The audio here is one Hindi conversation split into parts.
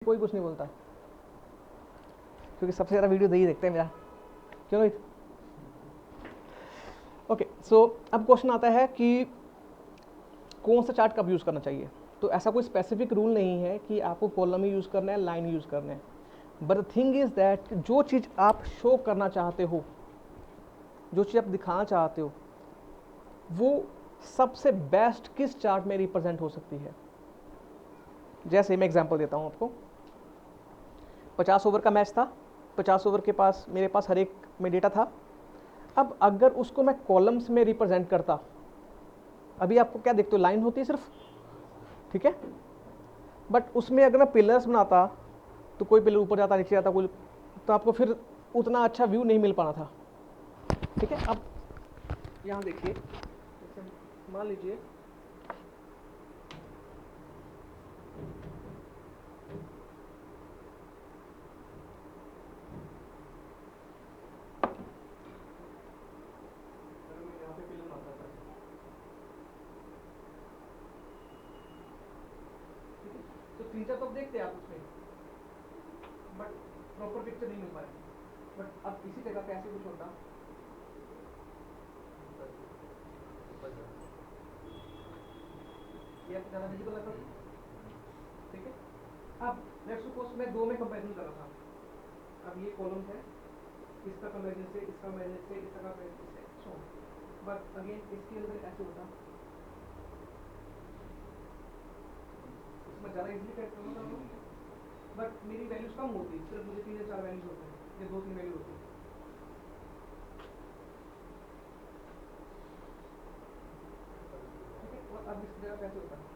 कोई कुछ नहीं बोलता क्योंकि सबसे ज़्यादा वीडियो दही देखते हैं मेरा। क्यों रोहित? ओके, सो अब क्वेश्चन आता है कि कौन सा चार्ट कब यूज़ करना चाहिए। तो ऐसा कोई स्पेसिफिक रूल नहीं है कि आपको कॉलम ही यूज़ करना है, लाइन यूज़ करना है। But the thing is that जो चीज़ आप शो करना चाहते हो, जो चीज़ आप दिखाना चाहते हो, वो सबसे बेस्ट किस चार्ट में रिप्रेजेंट हो सकती है। जैसे मैं एग्जांपल देता हूँ आपको। 50 ओवर का मैच था, 50 ओवर के पास मेरे पास हर एक में डेटा था। अब अगर उसको मैं कॉलम्स में रिप्रेजेंट करता, अभी आपको क्या देखते हो, लाइन होती है सिर्फ, ठीक है। बट उसमें अगर मैं पिलर्स बनाता तो कोई पिलर ऊपर जाता, नीचे जाता, कोई, तो आपको फिर उतना अच्छा व्यू नहीं मिल पाना था, ठीक है। अब यहाँ देखिए, मान लीजिए तो तीन चार तो देखते हैं आप उसमें, बट प्रॉपर पिक्चर नहीं मिल पाएगी। बट अब इसी जगह पे ऐसे कुछ होता, ये ज़्यादा विजिबल लगता है, ठीक है। अब लेट्स सपोज मैं दो में कंपैरिजन कर रहा था। अब ये कॉलम है, इसका कंपैरिजन से, इसका कंपैरिजन से, इसका कंपैरिजन से, सो बट अगेन इसके अंदर ऐसे होता, इसमें ज़्यादा इजीली कर सकता हूँ, बट मेरी वैल्यूज कम होती, सिर्फ मुझे 3 या 4 वैल्यूज होते हैं, या 2-3 वैल्यू होती है। और अब इस जगह कैसे होता है,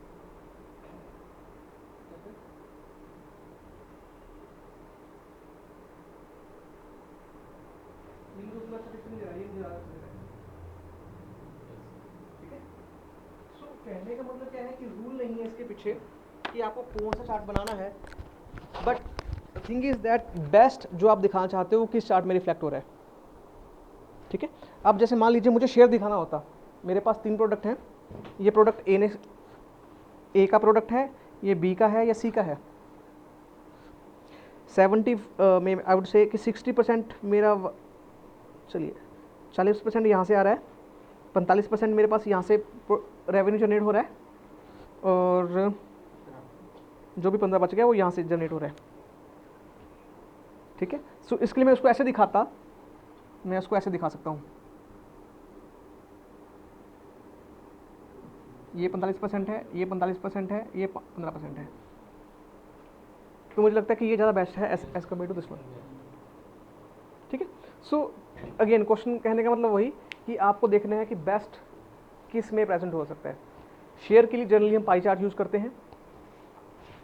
उतना अच्छा पिक्चर नहीं दे रहा, ये मुझे ज़्यादा अच्छा दे रहा है, ठीक है। सो कहने का मतलब क्या है कि रूल नहीं है इसके पीछे कि आपको कौन सा चार्ट बनाना है, but thing is that best जो आप दिखाना चाहते हो वो किस चार्ट में रिफ्लेक्ट हो रहा है, ठीक है। अब जैसे मान लीजिए मुझे शेयर दिखाना होता, मेरे पास 3 प्रोडक्ट हैं, ये प्रोडक्ट ए का प्रोडक्ट है, ये बी का है, या सी का है। 70 में आई वुड से कि 60% मेरा, चलिए 40% यहाँ से आ रहा है, 45% मेरे पास यहाँ से रेवेन्यू जनरेट हो रहा है, और जो भी 15 बच गया वो यहाँ से जनरेट हो रहा है, ठीक है। सो इसके लिए मैं उसको ऐसे दिखाता, मैं उसको ऐसे दिखा सकता हूँ, ये 45% है, ये 45% है, ये 15% है। तो मुझे लगता है कि ये ज़्यादा बेस्ट है as compared to this one, ठीक है। सो अगेन क्वेश्चन कहने का मतलब वही कि आपको देखना है कि बेस्ट किस में प्रेजेंट हो सकता है। शेयर के लिए जनरली हम पाई चार्ट यूज़ करते हैं,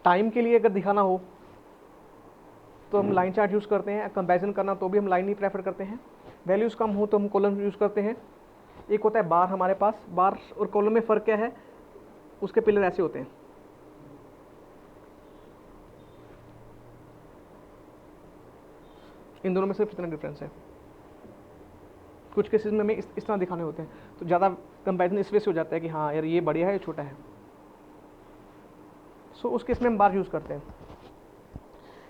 टाइम के लिए अगर दिखाना हो तो हम लाइन चार्ट यूज़ करते हैं, कंपैरिजन करना तो भी हम लाइन ही प्रेफर करते हैं, वैल्यूज़ कम हो तो हम कॉलम यूज़ करते हैं। एक होता है बार, हमारे पास बार और कॉलम में फ़र्क क्या है, उसके पिलर ऐसे होते हैं, इन दोनों में सिर्फ इतना डिफरेंस है। कुछ केसेस में हमें इस तरह दिखाने होते हैं, तो ज़्यादा कंपैरिजन इस वजह से हो जाता है कि हाँ यार ये बढ़िया है, ये छोटा है। सो उस केस में हम बार यूज़ करते हैं।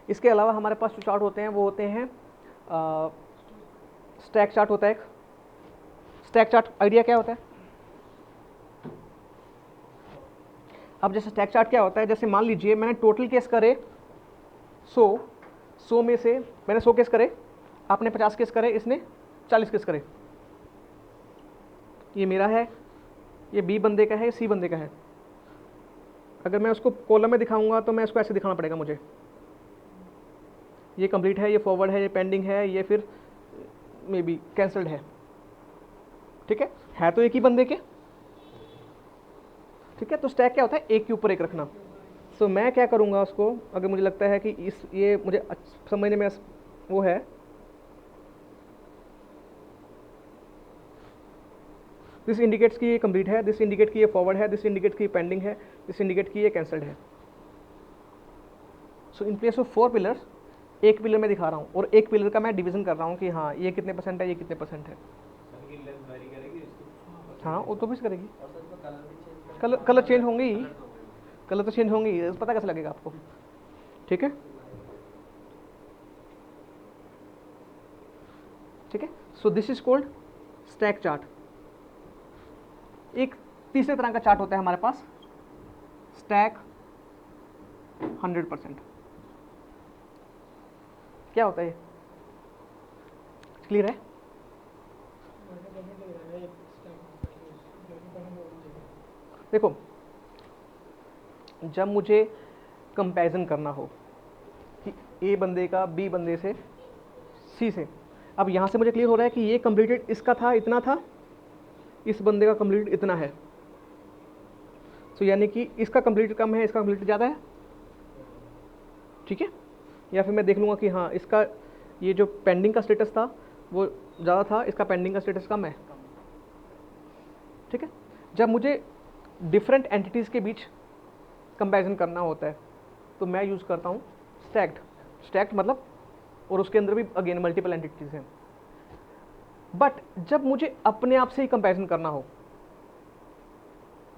इसके अलावा हमारे पास जो चार्ट होते हैं वो होते हैं स्टैक चार्ट होता है एक। स्टैक चार्ट आइडिया क्या होता है, अब जैसे स्टैक चार्ट क्या होता है, जैसे मान लीजिए मैंने टोटल केस करे 100 में से मैंने 100 केस करे, आपने 50 केस करे, इसने 40 केस करे। ये मेरा है, ये बी बंदे का है, ये सी बंदे का है। अगर मैं उसको कॉलम में दिखाऊंगा तो मैं इसको ऐसे दिखाना पड़ेगा मुझे, ये कंप्लीट है, ये फॉरवर्ड है, ये पेंडिंग है, ये फिर मे बी कैंसल्ड है, ठीक है तो एक ही बंदे के, ठीक है। तो स्टैक क्या होता है, एक के ऊपर एक रखना। सो मैं क्या करूँगा उसको, अगर मुझे लगता है कि इस ये मुझे समझने में वो है, दिस इंडिकेट्स की ये कंप्लीट है, दिस इंडिकेट की ये फॉरवर्ड है, दिस इंडिकेट की ये पेंडिंग है, दिस इंडिकेट की ये कैंसल्ड है। सो इन प्लेस ऑफ 4 पिलर्स एक पिलर में दिखा रहा हूँ, और एक पिलर का मैं डिवीजन कर रहा हूँ कि हाँ ये कितने परसेंट है, ये कितने परसेंट है। हाँ वो तो भी करेगी, कलर चेंज होंगे ही, कलर तो चेंज होंगे ही, पता कैसे लगेगा आपको, ठीक है, ठीक है। So this is called stack chart. एक तीसरे तरह का चार्ट होता है हमारे पास, स्टैक 100%। क्या होता है ये, क्लियर है? देखो, जब मुझे कंपैरिजन करना हो कि ए बंदे का बी बंदे से सी से, अब यहाँ से मुझे क्लियर हो रहा है कि ये कंप्लीटेड इसका था इतना था, इस बंदे का कंप्लीट इतना है, तो यानी कि इसका कंप्लीट कम है, इसका कंप्लीट ज़्यादा है, ठीक है। या फिर मैं देख लूँगा कि हाँ इसका ये जो पेंडिंग का स्टेटस था वो ज़्यादा था, इसका पेंडिंग का स्टेटस कम है, ठीक है। जब मुझे डिफरेंट एंटिटीज़ के बीच कंपैरिजन करना होता है तो मैं यूज़ करता हूँ स्टैक्ड। स्टैक्ड मतलब, और उसके अंदर भी अगेन मल्टीपल एंटिटीज़ हैं। बट जब मुझे अपने आप से ही कंपैरिजन करना हो,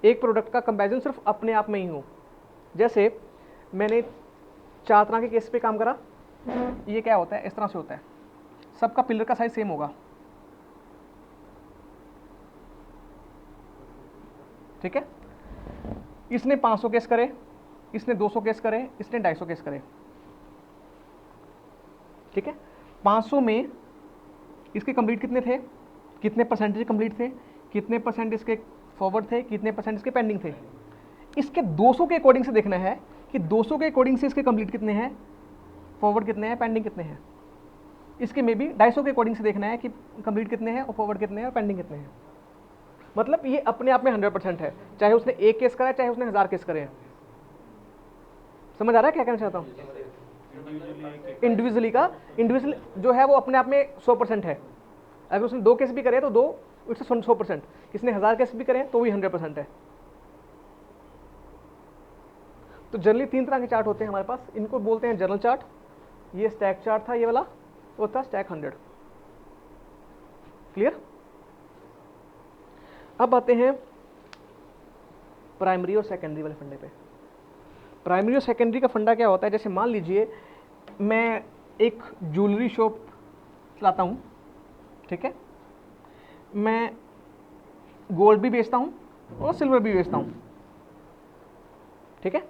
एक प्रोडक्ट का कंपैरिजन सिर्फ अपने आप में ही हो, जैसे मैंने 4 तरह के केस पे काम करा, ये क्या होता है, इस तरह से होता है, सबका पिलर का साइज सेम होगा, ठीक है। इसने 500 केस करे, इसने 200 केस करे, इसने 250 केस करे, ठीक है। 500 में इसके कंप्लीट कितने थे, कितने परसेंटेज कंप्लीट थे, कितने परसेंट इसके फॉरवर्ड थे, कितने परसेंट इसके पेंडिंग थे। इसके 200 के अकॉर्डिंग से देखना है कि 200 के अकॉर्डिंग से इसके कंप्लीट कितने हैं, फॉरवर्ड कितने हैं, पेंडिंग कितने हैं। इसके में भी 250 के अकॉर्डिंग से देखना है कि कंप्लीट कितने हैं और फॉरवर्ड कितने हैं और पेंडिंग कितने हैं। मतलब ये अपने आप में 100% है, चाहे उसने एक केस करा है, चाहे उसने 1000 केस करे हैं। समझ आ रहा है क्या कहना चाहता हूँ? इंडिविजुअली जो है वो अपने आप में 100% है। अगर उसने 2 केस भी करे तो 2 इट्स 100%, इसने 1000 केस भी करे तो भी 100% है। तो जनरली 3 तरह के चार्ट होते हैं हमारे पास, इनको बोलते हैं जनरल चार्ट। ये स्टैक चार्ट था, ये वाला वो था स्टैक 100। क्लियर? अब आते हैं प्राइमरी और सेकेंडरी वाले फंडे पे। प्राइमरी और सेकेंडरी का फंडा क्या होता है, जैसे मान लीजिए मैं एक ज्वेलरी शॉप चलाता हूँ, ठीक है। मैं गोल्ड भी बेचता हूँ और सिल्वर भी बेचता हूँ, ठीक है।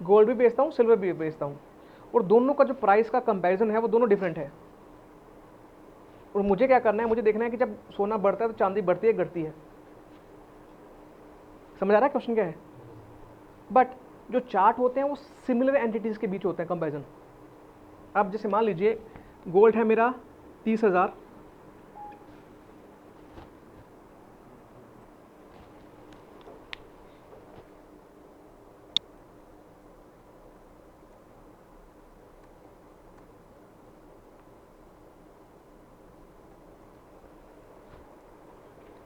गोल्ड भी बेचता हूँ, सिल्वर भी बेचता हूँ, और दोनों का जो प्राइस का कंपैरिजन है वो दोनों डिफरेंट है। और मुझे क्या करना है, मुझे देखना है कि जब सोना बढ़ता है तो चांदी बढ़ती है घटती है। समझ आ रहा है क्वेश्चन क्या है? बट जो चार्ट होते हैं वो सिमिलर एंटिटीज के बीच होते हैं कंपैरिजन। अब जैसे मान लीजिए गोल्ड है मेरा 30,000,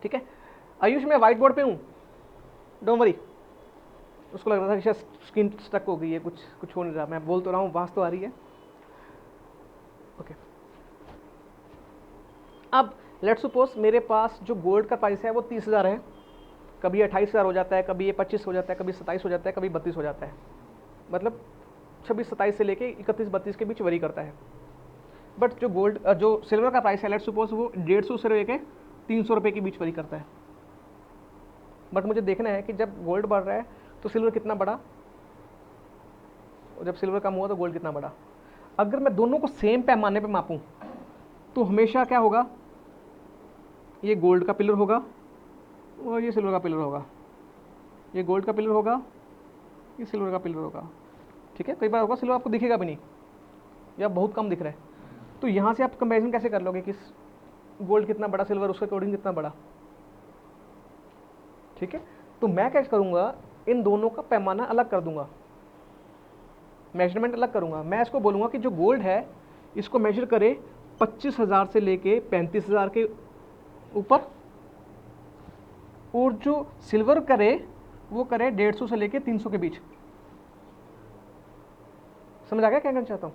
ठीक है। आयुष मैं व्हाइट बोर्ड पे हूँ, डोंट वरी। उसको लग रहा था कि शायद स्क्रीन स्टक हो गई है, कुछ हो नहीं रहा। मैं बोल तो रहा हूँ, आवाज़ तो आ रही है। ओके। अब लेट्स सपोज मेरे पास जो गोल्ड का प्राइस है वो 30,000 है, कभी 28,000 हो जाता है, कभी ये 25 हो जाता है, कभी 27 हो जाता है, कभी 32 हो जाता है। मतलब 26-27 से लेके 31-32 के बीच वरी करता है। बट जो सिल्वर का प्राइस है लेट्स सपोज वो 150 से लेके 300 रुपये के बीच वरी करता है। बट मुझे देखना है कि जब गोल्ड बढ़ रहा है तो सिल्वर कितना बढ़ा, और जब सिल्वर कम हुआ तो गोल्ड कितना बढ़ा। अगर मैं दोनों को सेम पैमाने पे मापूं तो हमेशा क्या होगा, ये गोल्ड का पिलर होगा और ये सिल्वर का पिलर होगा, ये गोल्ड का पिलर होगा, ये सिल्वर का पिलर होगा, ठीक है। कई बार होगा सिल्वर आपको दिखेगा भी नहीं या बहुत कम दिख रहा है, तो यहाँ से आप कंपेरिजन कैसे कर लोगे कि गोल्ड कितना बड़ा, सिल्वर उसके अकॉर्डिंग कितना बड़ा, ठीक है। तो मैं क्या करूँगा, इन दोनों का पैमाना अलग कर दूंगा, मेजरमेंट अलग करूंगा। मैं इसको बोलूँगा कि जो गोल्ड है इसको मेजर करे 25,000 से लेके 35,000 के ऊपर, और जो सिल्वर करे वो करे 150 से लेके 300 के बीच। समझ आ गया क्या कहना चाहता हूँ?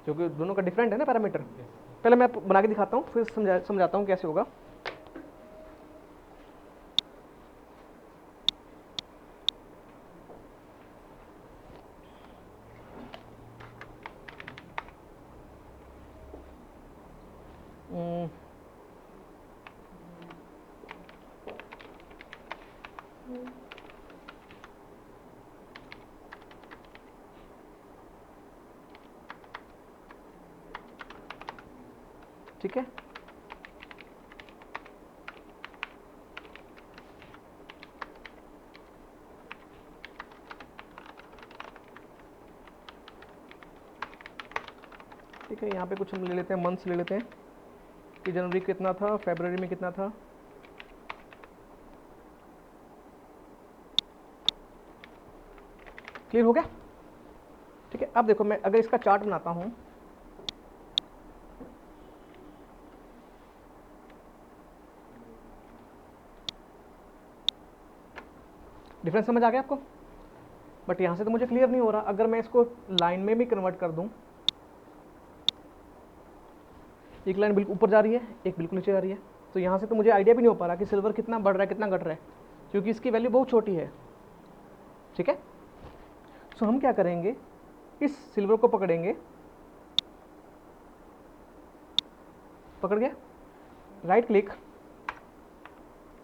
क्योंकि दोनों का डिफरेंट है ना पैरामीटर। पहले मैं बना के दिखाता हूँ, फिर समझाता हूँ कैसे होगा। ठीक है। ठीक है, यहाँ पे कुछ हम ले लेते हैं, मंथ्स ले लेते हैं कि जनवरी कितना था, फरवरी में कितना था। क्लियर हो गया? ठीक है, अब देखो मैं अगर इसका चार्ट बनाता हूँ, डिफरेंस समझ आ गया आपको? बट यहाँ से तो मुझे क्लियर नहीं हो रहा। अगर मैं इसको लाइन में भी कन्वर्ट कर दूँ, एक लाइन बिल्कुल ऊपर जा रही है, एक बिल्कुल नीचे जा रही है, तो यहाँ से तो मुझे आइडिया भी नहीं हो पा रहा कि सिल्वर कितना बढ़ रहा है कितना घट रहा है, क्योंकि इसकी वैल्यू बहुत छोटी है। ठीक है, सो हम क्या करेंगे, इस सिल्वर को पकड़ेंगे, पकड़ गया, right click,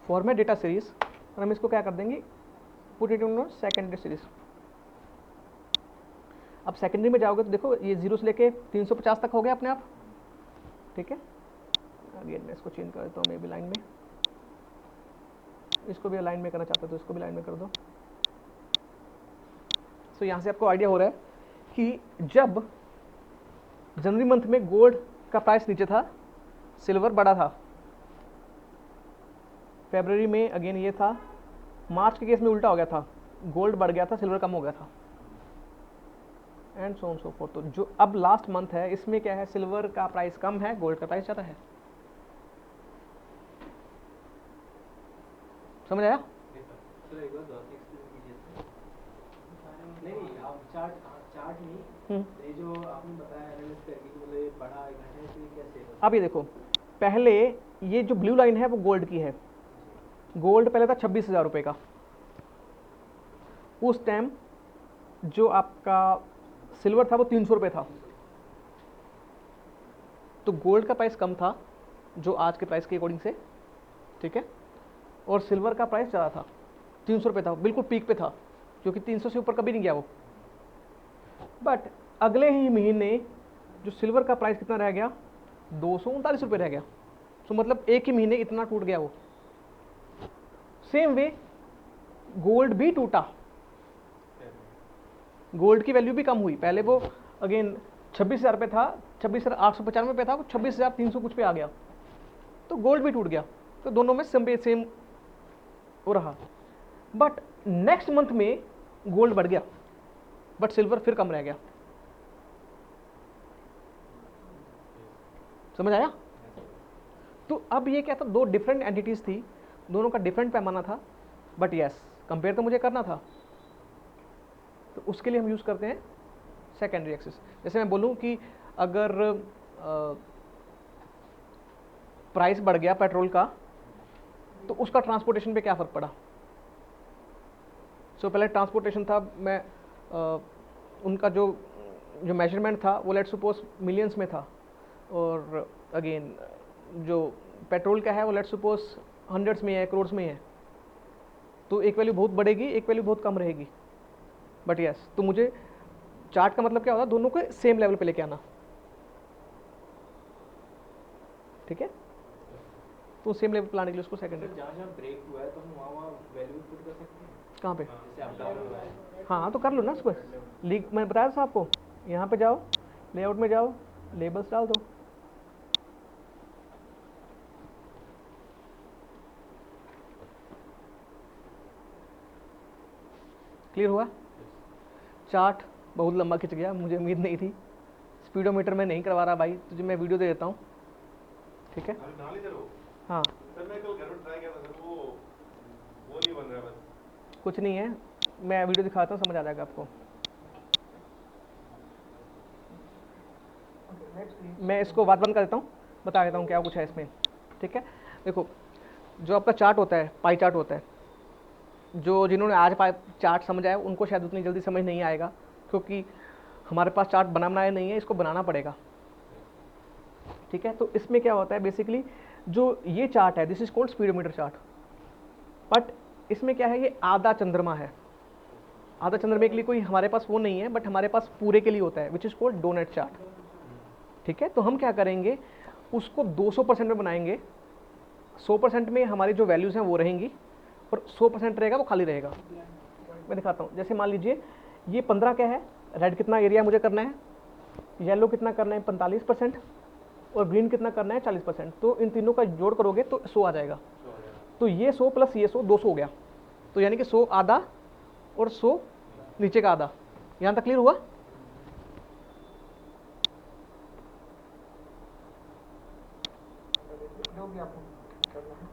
format data series, और हम इसको क्या कर देंगे, put it in secondary series. अब सेकेंडरी में जाओगे तो देखो ये 0 से लेके 350 तक हो गया अपने आप। ठीक है, अगेन मैं इसको चेंज कर देता हूँ, मे भी लाइन में, इसको भी लाइन में करना चाहता हूँ तो इसको भी लाइन में कर दो। सो यहाँ से आपको आइडिया हो रहा है कि जब जनवरी मंथ में गोल्ड का प्राइस नीचे था, सिल्वर बड़ा था, फरवरी में अगेन ये था, मार्च के केस में उल्टा हो गया था, गोल्ड बढ़ गया था, सिल्वर कम हो गया था, and so on so fourth. तो जो अब लास्ट मंथ है इसमें क्या है, सिल्वर का प्राइस कम है, गोल्ड का प्राइस ज़्यादा है। समझ आया? नहीं आप चार्ट नहीं, ये जो आपने बताया एनालिसिस करके कि मतलब ये बड़ा घटे तो ये कैसे? अब ये देखो, पहले ये जो ब्लू लाइन है वो गोल्ड की है। गोल्ड पहले था 26,000 रुपये का, उस टाइम जो आपका सिल्वर था वो 300 रुपये था, तो गोल्ड का प्राइस कम था जो आज के प्राइस के अकॉर्डिंग से। ठीक है, और सिल्वर का प्राइस ज़्यादा था, 300 रुपये था, बिल्कुल पीक पे था, क्योंकि 300 से ऊपर कभी नहीं गया वो। बट अगले ही महीने जो सिल्वर का प्राइस कितना रह गया, 239 रुपये रह गया। तो मतलब एक ही महीने इतना टूट गया वो। सेम वे गोल्ड भी टूटा, गोल्ड की वैल्यू भी कम हुई। पहले वो अगेन 26,000 पे था, 26,895 पे था, वो 26,300 कुछ पे आ गया, तो गोल्ड भी टूट गया। तो दोनों में सेम हो रहा। बट नेक्स्ट मंथ में गोल्ड बढ़ गया, बट सिल्वर फिर कम रह गया। समझ आया? तो अब ये क्या था, दो डिफरेंट एंटिटीज थी, दोनों का डिफरेंट पैमाना था, बट यस कंपेयर तो मुझे करना था, तो उसके लिए हम यूज़ करते हैं सेकेंडरी एक्सिस। जैसे मैं बोलूँ कि अगर प्राइस बढ़ गया पेट्रोल का, तो उसका ट्रांसपोर्टेशन पे क्या फ़र्क पड़ा। सो पहले ट्रांसपोर्टेशन था, मैं उनका जो मेजरमेंट था वो लेट्स सपोज मिलियंस में था, और अगेन जो पेट्रोल का है वो लेट्स सपोज हंड्रेड्स में है, करोड़ में है, तो एक वैल्यू बहुत बढ़ेगी, एक वैल्यू बहुत कम रहेगी। बट यस, तो मुझे चार्ट का मतलब क्या होता है, दोनों को सेम लेवल पे लेके आना। ठीक है, तो सेम लेवल पे लाने के लिए उसको सेकेंडरी। जहाँ ब्रेक हुआ है तो हम वहाँ वैल्यू पुट कर सकते हैं। कहाँ पे? जैसे आप डाउन हुआ है, हाँ तो कर लो ना उसको, लीग मैं बताया था आपको, यहाँ पे जाओ, लेआउट में जाओ, लेबल्स डाल दो। क्लियर हुआ? चार्ट बहुत लंबा खिंच गया, मुझे उम्मीद नहीं थी। स्पीडोमीटर में नहीं करवा रहा भाई, तुझे मैं वीडियो दे देता हूँ। ठीक है, हाँ सर मैं कल घर में ट्राई किया था सर, वो नहीं बन रहा है बस। कुछ नहीं है, मैं वीडियो दिखाता हूँ, समझ आ जाएगा आपको। मैं इसको बात बंद कर देता हूँ, बता देता हूँ क्या कुछ है इसमें। ठीक है, देखो जो आपका चार्ट होता है, पाई चार्ट होता है, जो जिन्होंने आज पाई चार्ट समझा है उनको शायद उतनी जल्दी समझ नहीं आएगा, क्योंकि हमारे पास चार्ट बनाया नहीं है, इसको बनाना पड़ेगा। ठीक है, तो इसमें क्या होता है बेसिकली, जो ये चार्ट है this is called speedometer chart, but इसमें क्या है, ये आधा चंद्रमा है। आधा चंद्रमा के लिए कोई हमारे पास वो नहीं है, बट हमारे पास पूरे के लिए होता है, which is called donut chart. ठीक है, तो हम क्या करेंगे, उसको 200% में बनाएंगे। 100% में हमारी जो वैल्यूज़ हैं वो रहेंगी और 100% रहेगा वो खाली रहेगा। मैं दिखाता हूँ। जैसे मान लीजिए ये 15 क्या है, रेड कितना एरिया मुझे करना है, येलो कितना करना है 45% और ग्रीन कितना करना है 40%। तो इन तीनों का जोड़ करोगे तो 100 आ जाएगा। तो ये 100 प्लस ये 100 200 हो गया। तो यानी कि 100 आधा और 100 नीचे का आधा। यहाँ तक क्लियर हुआ?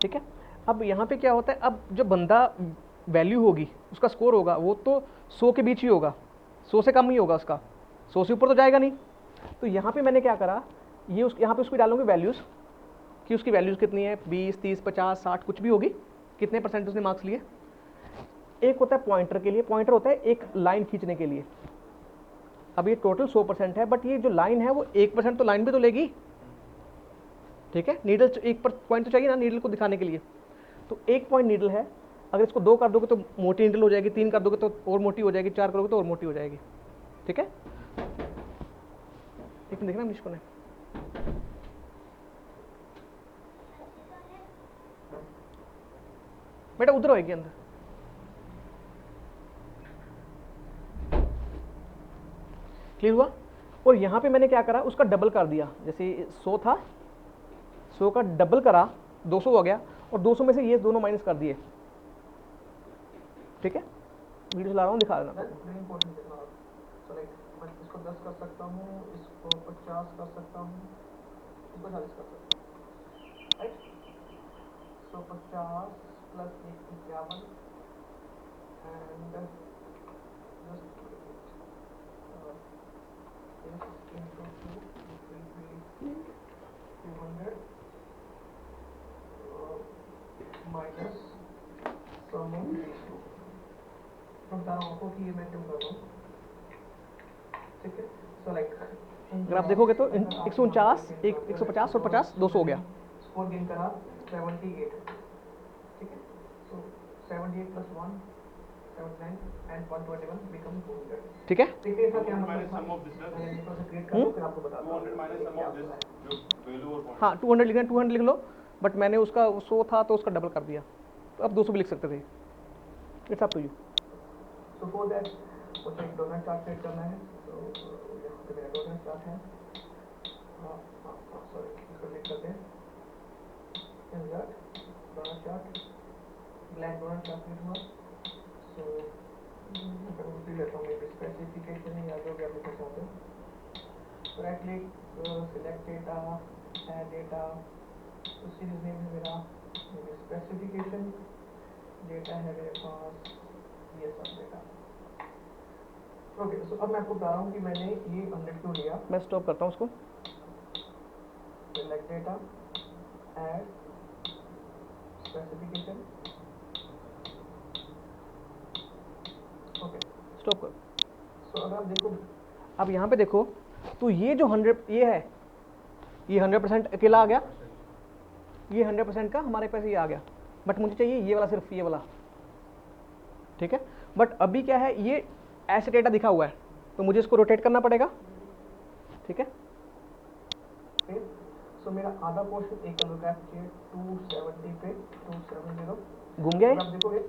ठीक है। अब यहाँ पे क्या होता है, अब जो बंदा वैल्यू होगी उसका स्कोर होगा वो तो 100 के बीच ही होगा, 100 से कम ही होगा उसका, 100 से ऊपर तो जाएगा नहीं। तो यहाँ पे मैंने क्या करा, ये यहाँ पे उसको डालूंगी वैल्यूज़ कि उसकी वैल्यूज़ कितनी है, 20, 30, 50, 60 कुछ भी होगी, कितने परसेंट उसने मार्क्स लिए। एक होता है पॉइंटर के लिए, पॉइंटर होता है एक लाइन खींचने के लिए। अब ये टोटल 100% है, बट ये जो लाइन है वो 1% तो लाइन भी तो लेगी। ठीक है, नीडल एक पॉइंट तो चाहिए ना नीडल को दिखाने के लिए। तो एक पॉइंट नीडल है, अगर इसको 2 कर दोगे तो मोटी नीडल हो जाएगी, 3 कर दोगे तो और मोटी हो जाएगी, 4 करोगे तो और मोटी हो जाएगी। ठीक है, एक देखना इंग्लिश को नहीं, बेटा उधर होएगी अंदर। क्लियर हुआ? और यहाँ पे मैंने क्या करा, उसका डबल कर दिया। जैसे 100 था, 100 का डबल करा, 200 हो गया, और 200 में से ये दोनों माइनस कर दिए। ठीक है, वीडियो चला रहा हूँ, दिखा देना। इसको 10 कर सकता हूँ, इसको 50 कर सकता हूँ, इसको 40 कर सकता हूँ, राइट। तो 50 plus 51 and into 2 it will be 200 minus sum of these two। मैं बता रहा हूँ आपको कि ये मैं क्यों कर रहा हूँ। ठीक है, सो लाइक अगर आप देखोगे तो 149, 150 और 50, 200 हो गया। स्कोर गेन करा 78। ठीक है, सो 78 प्लस 1 79 एंड 121 बिकम 200। ठीक है, देखिए इसका क्या मतलब minus sum of this है। मैं इसको क्रिएट कर दूं, फिर आपको बताता हूं। 200 minus sum of this जो वैल्यू और पॉइंट। हाँ 200 लिखना, 200 लिख लो, बट मैंने उसका 100 था तो उसका डबल कर दिया, तो अब 200 भी लिख सकते थे। It's up to you. So for that मुझे एक डोनट चार्ट क्रिएट करना है। तो यहाँ पे मेरा डोनट चार्ट है। सॉरी, इसको क्लिक करते हैं, insert donut chart, black donut chart create हुआ। सो मैं उसी लेता हूँ, मेरी स्पेसिफिकेशन है या जो भी आप लिखना चाहते हो। Right click, select data, add data, तो सीरीज नेम है मेरा स्पेसिफिकेशन, डेटा है मेरे पास ये सब डेटा। ओके, सो अब मैं आपको बता रहा हूँ कि मैंने ये 100 क्यों लिया। मैं स्टॉप करता हूँ उसको। Select data, add specification, okay stop करो। सो अगर आप देखो, अब यहाँ पे देखो तो ये जो 100 ये है, ये 100% अकेला आ गया, ये 100% का हमारे पास ये आ गया, बट मुझे चाहिए ये वाला, सिर्फ ये वाला। ठीक है, बट अभी क्या है, ये ऐसे डेटा दिखा हुआ है तो मुझे इसको रोटेट करना पड़ेगा। ठीक है, सो मेरा आधा पोर्शन एक कलर का है 270 पे 270 घूम गया आप देखोगे।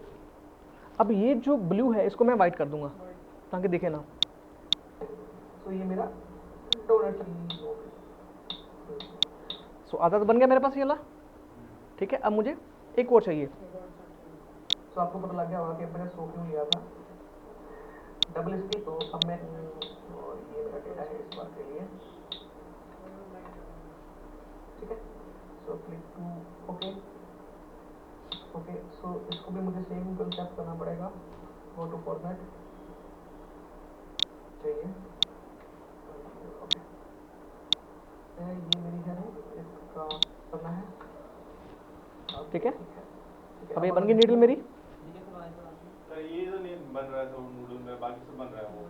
अब ये जो ब्लू है इसको मैं वाइट कर दूंगा ताकि दिखे ना। सो ये मेरा डोनट सो आधा तो बन गया मेरे पास ये वाला। ठीक है, अब मुझे एक और चाहिए। तो आपको पता लग गया होगा कि मैंने 100 क्यों लिया था डबल इसकी। तो अब मैं और ये मेरा डेटा है इस बार के लिए। ठीक है, so click to okay. Okay, so इसको भी मुझे सेम कंसेप्ट करना पड़ेगा। गो टू फॉर्मेट चाहिए। ओके, ये मेरी है, इसका करना है। ठीक है, अब ये बन गई नीडल मेरी। ये तो नहीं बन रहा है, तो नूडल में बाकी सब बन रहा है, वो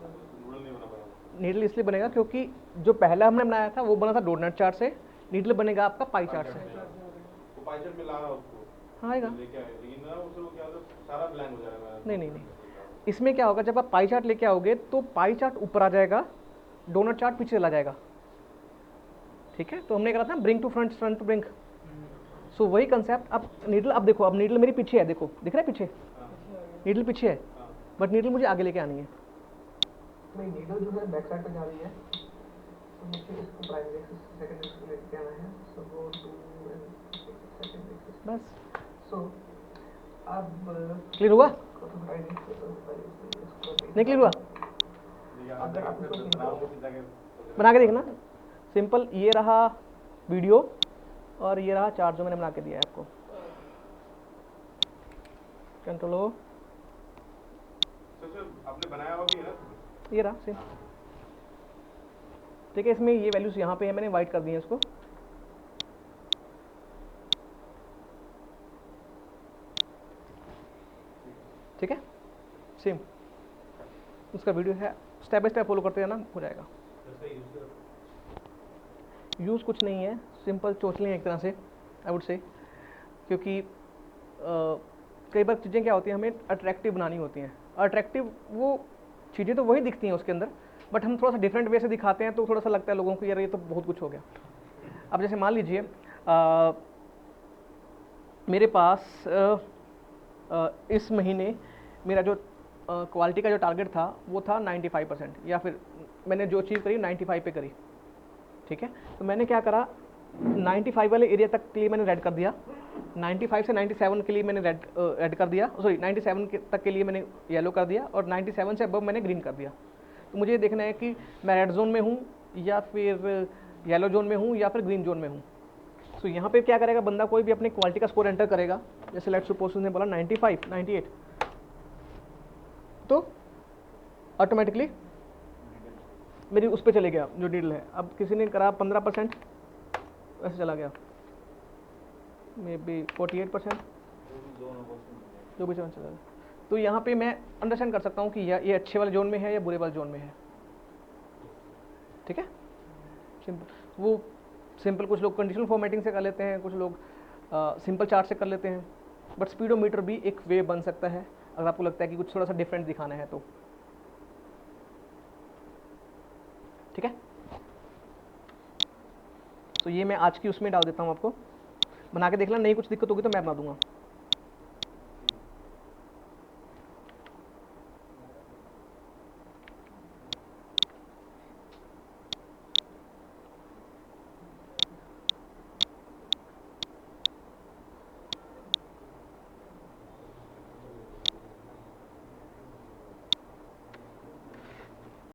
नूडल नहीं बना बना। नीडल इसलिए बनेगा क्योंकि जो पहला हमने बनाया था वो बना था डोनट चार्ट से, नीडल बनेगा आपका पाई चार्ट से। वो पाई चार्ट में ला रहा हूं उसको। हाँ आएगा, लेके आए, लेकिन ना उसको क्या होता है, सारा ब्लैंक हो जाएगा। नहीं नहीं नहीं, इसमें क्या होगा, जब आप पाई चार्ट लेके आओगे तो पाई चार्ट ऊपर आ जाएगा, डोनट चार्ट पीछे चला जाएगा। ठीक ठीक है, तो हमने कहा था bring to front, front to bring. So वही कंसेप्ट। अब नीडल, अब देखो, अब नीडल मेरी पीछे है, देखो दिख रहा है पीछे, नीडल पीछे है, बट नीडल मुझे आगे लेके आनी है। नहीं, नीडल जो है बैक साइड पे जा रही है, तो मुझे इसको प्राइमरी एक्सिस सेकंड एक्सिस लेके आना है। सो गो टू सेकंड एक्सिस बस सो अब क्लियर हुआ? नहीं नहीं क्लियर हुआ? अगर आप इसको बना के देखना, सिंपल। ये रहा वीडियो और ये रहा चार्ट जो मैंने बना के दिया है आपको। कंट्रोल हो, आपने बनाया हुआ भी है ना? ये रहा सेम। ठीक है, इसमें ये वैल्यूज यहाँ पे है, मैंने वाइट कर दी है इसको। ठीक है, सेम उसका वीडियो है, स्टेप बाय स्टेप फॉलो करते रहना, हो जाएगा। यूज़ कुछ नहीं है, सिंपल चोचले हैं एक तरह से, आई वुड से, क्योंकि कई बार चीज़ें क्या होती हैं, हमें अट्रैक्टिव बनानी होती हैं। अट्रैक्टिव वो चीज़ें तो वही दिखती हैं उसके अंदर, बट हम थोड़ा सा डिफरेंट वे से दिखाते हैं, तो थोड़ा सा लगता है लोगों को यार ये तो बहुत कुछ हो गया। अब जैसे मान लीजिए मेरे पास इस महीने मेरा जो क्वालिटी का जो टारगेट था वो था 95%, या फिर मैंने जो अचीव करी 95 पे करी। ठीक है, तो मैंने क्या करा, 95 वाले एरिया तक के लिए मैंने रेड कर दिया, 95 से 97 के लिए मैंने रेड कर दिया, सॉरी 97 तक के लिए मैंने येलो कर दिया, और 97 से अबव मैंने ग्रीन कर दिया। तो मुझे ये देखना है कि मैं रेड जोन में हूँ या फिर येलो जोन में हूँ या फिर ग्रीन जोन में हूँ। सो यहाँ पे क्या करेगा बंदा, कोई भी अपनी क्वालिटी का स्कोर एंटर करेगा, जैसे लेट्स सपोज उसने बोला 95, 98, तो ऑटोमेटिकली मेरी उस पर चले गया जो नीडल है। अब किसी ने करा 15%, ऐसे चला गया, मे बी 48%, जो भी चला गया। तो यहाँ पे मैं अंडरस्टैंड कर सकता हूँ कि ये अच्छे वाले जोन में है या बुरे वाले जोन में है। ठीक है, सिंपल। वो सिंपल कुछ लोग कंडीशनल फॉर्मेटिंग से कर लेते हैं, कुछ लोग सिंपल चार्ट से कर लेते हैं, बट स्पीडोमीटर भी एक वे बन सकता है अगर आपको लगता है कि कुछ थोड़ा सा डिफरेंट दिखाना है तो। ठीक है, तो ये मैं आज की उसमें डाल देता हूँ, आपको बना के देख लेना, नहीं कुछ दिक्कत होगी तो मैं बना दूंगा।